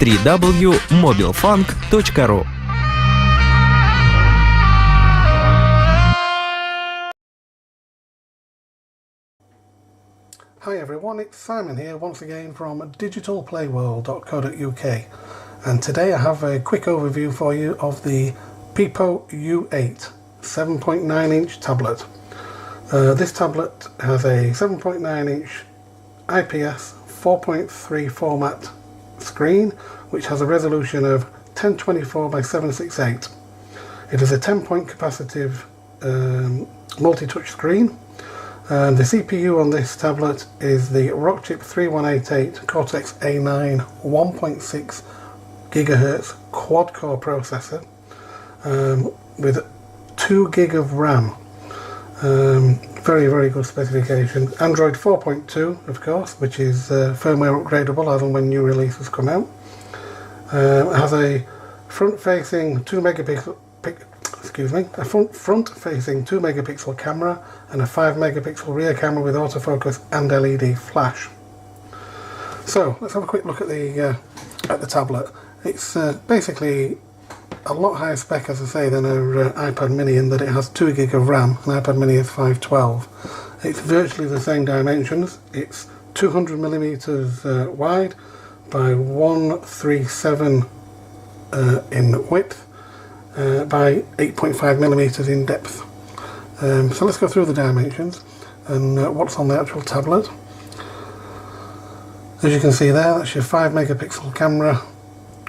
www.mobilfunk.ru. Hi everyone, it's Simon here once again from digitalplayworld.co.uk, and today I have a quick overview for you of the PiPo U8 7.9 inch tablet. This tablet has a 7.9 inch IPS 4.3 format screen which has a resolution of 1024 by 768. It is a 10-point capacitive multi-touch screen. And the CPU on this tablet is the Rockchip 3188 Cortex A9 1.6 GHz quad-core processor with 2 GB of RAM. Very good specification. Android 4.2, of course, which is firmware upgradable as and when new releases come out. It has a front-facing 2 megapixel front-facing 2 megapixel camera and a 5 megapixel rear camera with autofocus and LED flash. So let's have a quick look at the tablet. It's basically a lot higher spec, as I say, than our iPad mini in that it has 2 GB of RAM. An iPad mini is 512. It's virtually the same dimensions. It's 200mm wide by 137 in width. By 8.5mm in depth. So let's go through the dimensions and what's on the actual tablet. As you can see there, that's your 5 megapixel camera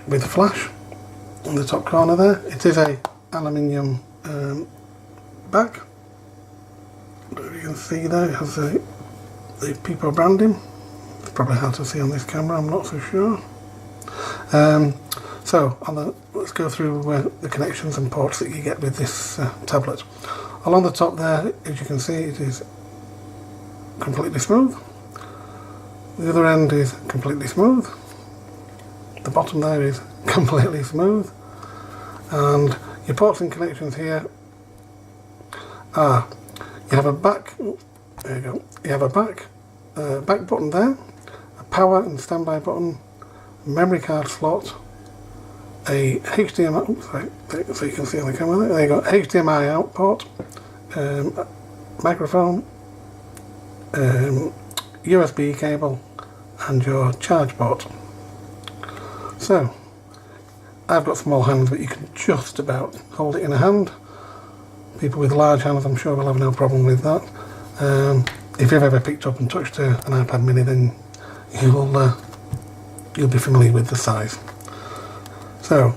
with flash in the top corner there. It is a aluminium back. You can see there it has the Pippo branding. It's probably hard to see on this camera, I'm not so sure. So let's go through the connections and ports that you get with this tablet. Along the top there, as you can see, it is completely smooth. The other end is completely smooth. The bottom there is completely smooth. And your ports and connections here are, you have a back, there you go, you have a back button there, a power and standby button, a memory card slot, a HDMI, so you can see on the camera there you go, HDMI out port, microphone, USB cable and your charge port. So I've got small hands, but you can just about hold it in a hand. People with large hands I'm sure will have no problem with that. If you've ever picked up and touched an iPad mini, then you'll be familiar with the size. So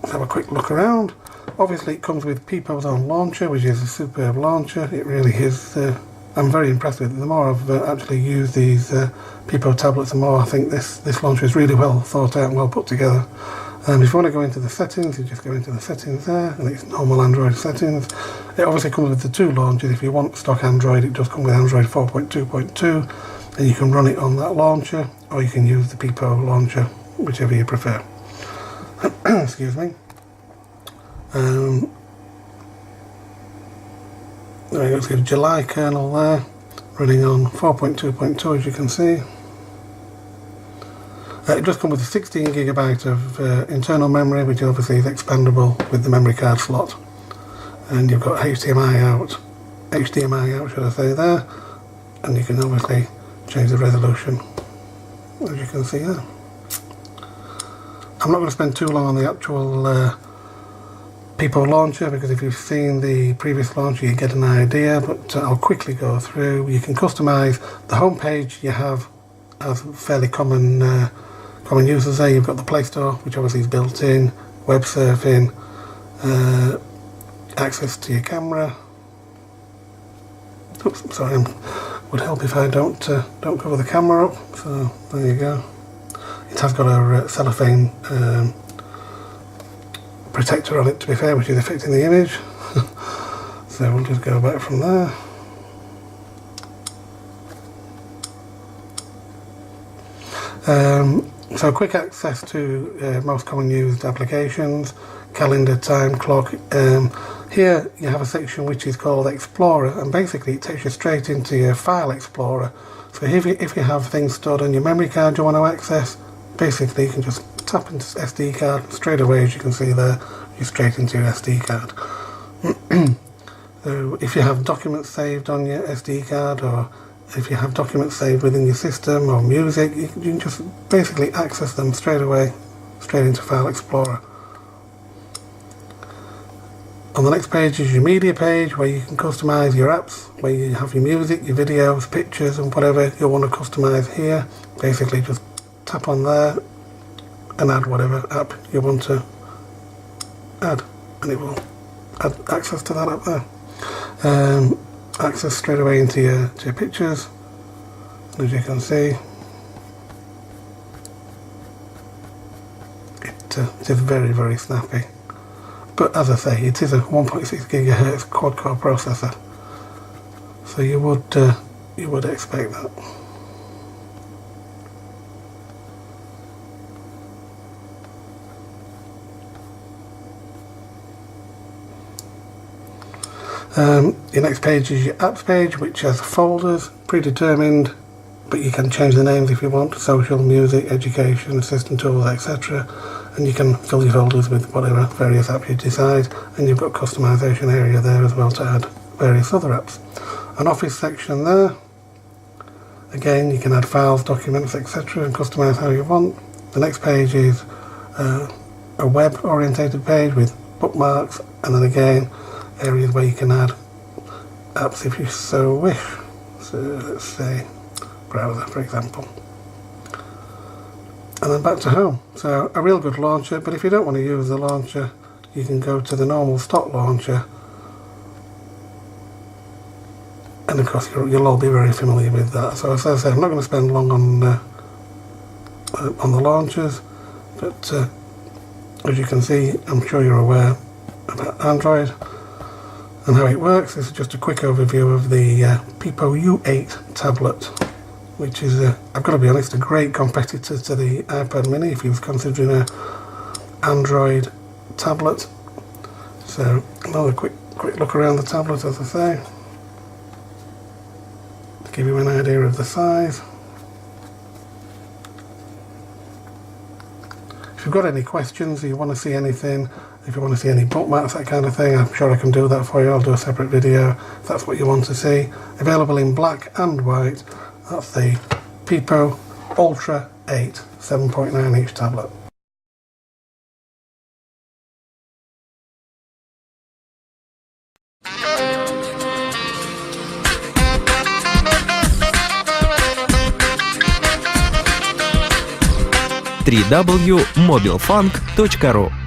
let's have a quick look around. Obviously it comes with Pippo's own launcher, which is a superb launcher. It really is. I'm very impressed with it. The more I've actually used these Pippo tablets, the more I think this launcher is really well thought out and well put together. If you want to go into the settings, you just go into the settings there, and it's normal Android settings. It obviously comes with the 2 launchers. If you want stock Android, it does come with Android 4.2.2, and you can run it on that launcher, or you can use the Pippo launcher, whichever you prefer. Excuse me. There you go, it's got a July kernel there, running on 4.2.2 as you can see. It does come with a 16GB of internal memory, which obviously is expandable with the memory card slot. And you've got HDMI out should I say there, and you can obviously change the resolution, as you can see there. I'm not going to spend too long on the actual Pippo launcher, because if you've seen the previous launcher you get an idea, but I'll quickly go through. You can customise the home page. You have as fairly common users there. You've got the Play Store, which obviously is built in, web surfing, access to your camera. Oops, sorry, would help if I don't cover the camera up. So there you go. It has got a cellophane protector on it, to be fair, which is affecting the image. So we'll just go back from there. So quick access to most common used applications, calendar, time, clock. Here you have a section which is called Explorer, and basically it takes you straight into your File Explorer. So if you have things stored on your memory card you want to access, basically you can just tap into SD card straight away. As you can see there, you're straight into your SD card. So if you have documents saved on your SD card, or if you have documents saved within your system, or music, you can just basically access them straight away, straight into File Explorer. On the next page is your media page, where you can customize your apps, where you have your music, your videos, pictures and whatever you want to customize here. Basically just tap on there and add whatever app you want to add, and it will add access to that app there. Access straight away into your pictures, and as you can see, it is very snappy. But as I say, it is a 1.6 GHz quad-core processor, so you would expect that. Your next page is your apps page, which has folders predetermined, but you can change the names if you want: social, music, education, assistant tools, etc. And you can fill your folders with whatever various apps you decide, and you've got customization area there as well to add various other apps. An office section there. Again, you can add files, documents, etc. and customize how you want. The next page is a web orientated page with bookmarks, and then again areas where you can add apps if you so wish. So let's say browser, for example. And then back to home. So a real good launcher, but if you don't want to use the launcher, you can go to the normal stock launcher, and of course you'll all be very familiar with that. So as I say, I'm not going to spend long on the launchers, but as you can see, I'm sure you're aware about Android and how it works. This is just a quick overview of the PiPo U8 tablet, which is, I've got to be honest, a great competitor to the iPad mini if you was considering an Android tablet. So another quick look around the tablet, as I say, to give you an idea of the size. If you've got any questions, or you want to see anything, if you want to see any bookmarks, that kind of thing, I'm sure I can do that for you. I'll do a separate video if that's what you want to see. Available in black and white. That's the PiPo Ultra 8 7.9 inch tablet. www.mobilefunk.ru